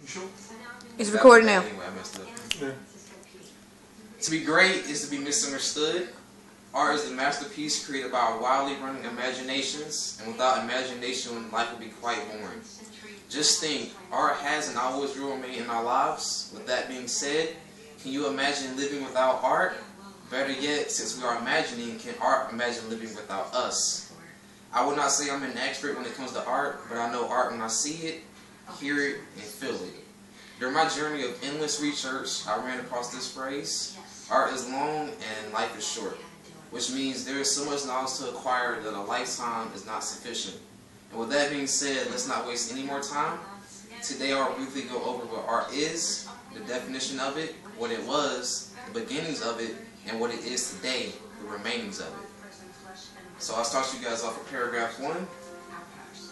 Sure. It's recording now. Anyway, I messed up. Yeah. To be great is to be misunderstood. Art is the masterpiece created by our wildly running imaginations, and without imagination, life would be quite boring. Just think, art has and always will remain in our lives. With that being said, can you imagine living without art? Better yet, since we are imagining, can art imagine living without us? I would not say I'm an expert when it comes to art, but I know art when I see it, hear it, and feel it. During my journey of endless research, I ran across this phrase: art is long and life is short, which means there is so much knowledge to acquire that a lifetime is not sufficient. And with that being said, let's not waste any more time. Today I'll briefly go over what art is, the definition of it, what it was, the beginnings of it, and what it is today, the remainings of it. So I'll start you guys off with paragraph 1.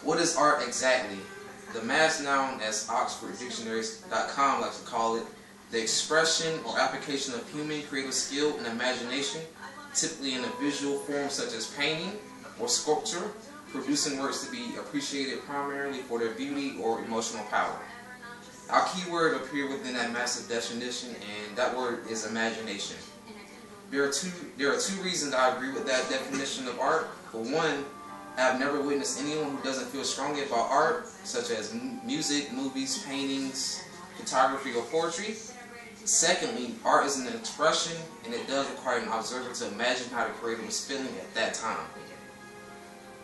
What is art exactly? The mass noun, as OxfordDictionaries.com likes to call it, the expression or application of human creative skill and imagination, typically in a visual form such as painting or sculpture, producing works to be appreciated primarily for their beauty or emotional power. Our key word appeared within that massive definition, and that word is imagination. There are two reasons I agree with that definition of art. For one, I have never witnessed anyone who doesn't feel strongly about art, such as music, movies, paintings, photography, or poetry. Secondly, art is an expression, and it does require an observer to imagine how the creator was feeling at that time.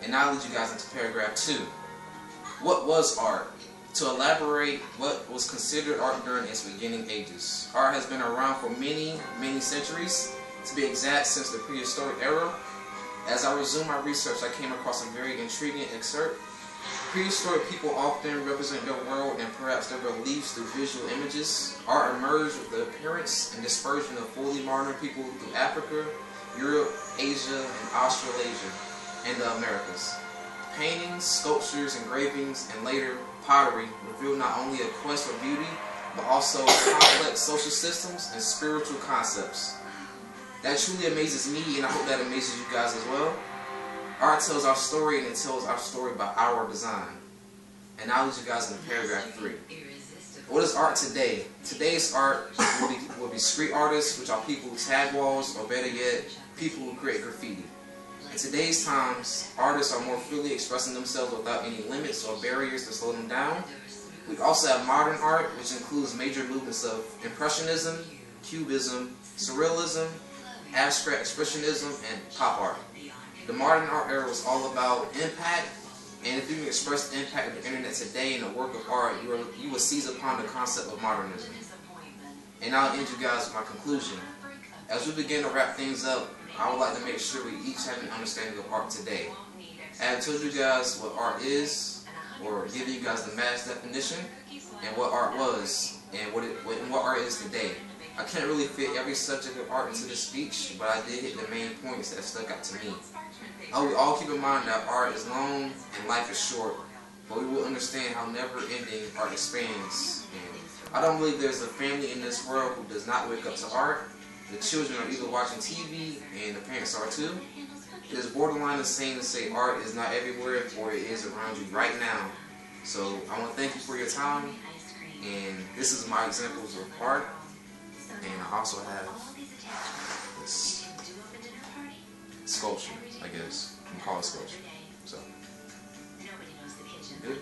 And now I'll lead you guys into paragraph 2. What was art? To elaborate, what was considered art during its beginning ages. Art has been around for many, many centuries, to be exact, since the prehistoric era. As I resumed my research, I came across a very intriguing excerpt. Prehistoric people often represent their world and perhaps their beliefs through visual images. Art emerged with the appearance and dispersion of fully modern people through Africa, Europe, Asia, and Australasia, and the Americas. Paintings, sculptures, engravings, and later pottery reveal not only a quest for beauty, but also complex social systems and spiritual concepts. That truly amazes me, and I hope that amazes you guys as well. Art tells our story, and it tells our story by our design. And now I'll lead you guys into paragraph 3. What is art today? Today's art will be street artists, which are people who tag walls, or better yet, people who create graffiti. In today's times, artists are more freely expressing themselves without any limits or barriers to slow them down. We also have modern art, which includes major movements of Impressionism, Cubism, Surrealism, Abstract Expressionism, and pop art. The modern art era was all about impact, and if you can express the impact of the internet today in a work of art, you will seize upon the concept of modernism. And I'll end you guys with my conclusion. As we begin to wrap things up, I would like to make sure we each have an understanding of art today. I have told you guys what art is, or giving you guys the mass definition, and what art was, and what art is today. I can't really fit every subject of art into this speech, but I did hit the main points that stuck out to me. I will all keep in mind that art is long and life is short, but we will understand how never-ending art expands. And I don't believe there's a family in this world who does not wake up to art. The children are either watching TV, and the parents are too. It is borderline insane to say art is not everywhere, for it is around you right now. So I want to thank you for your time, and this is my examples of art. And I also have this sculpture, I guess. You can call it sculpture. So, good.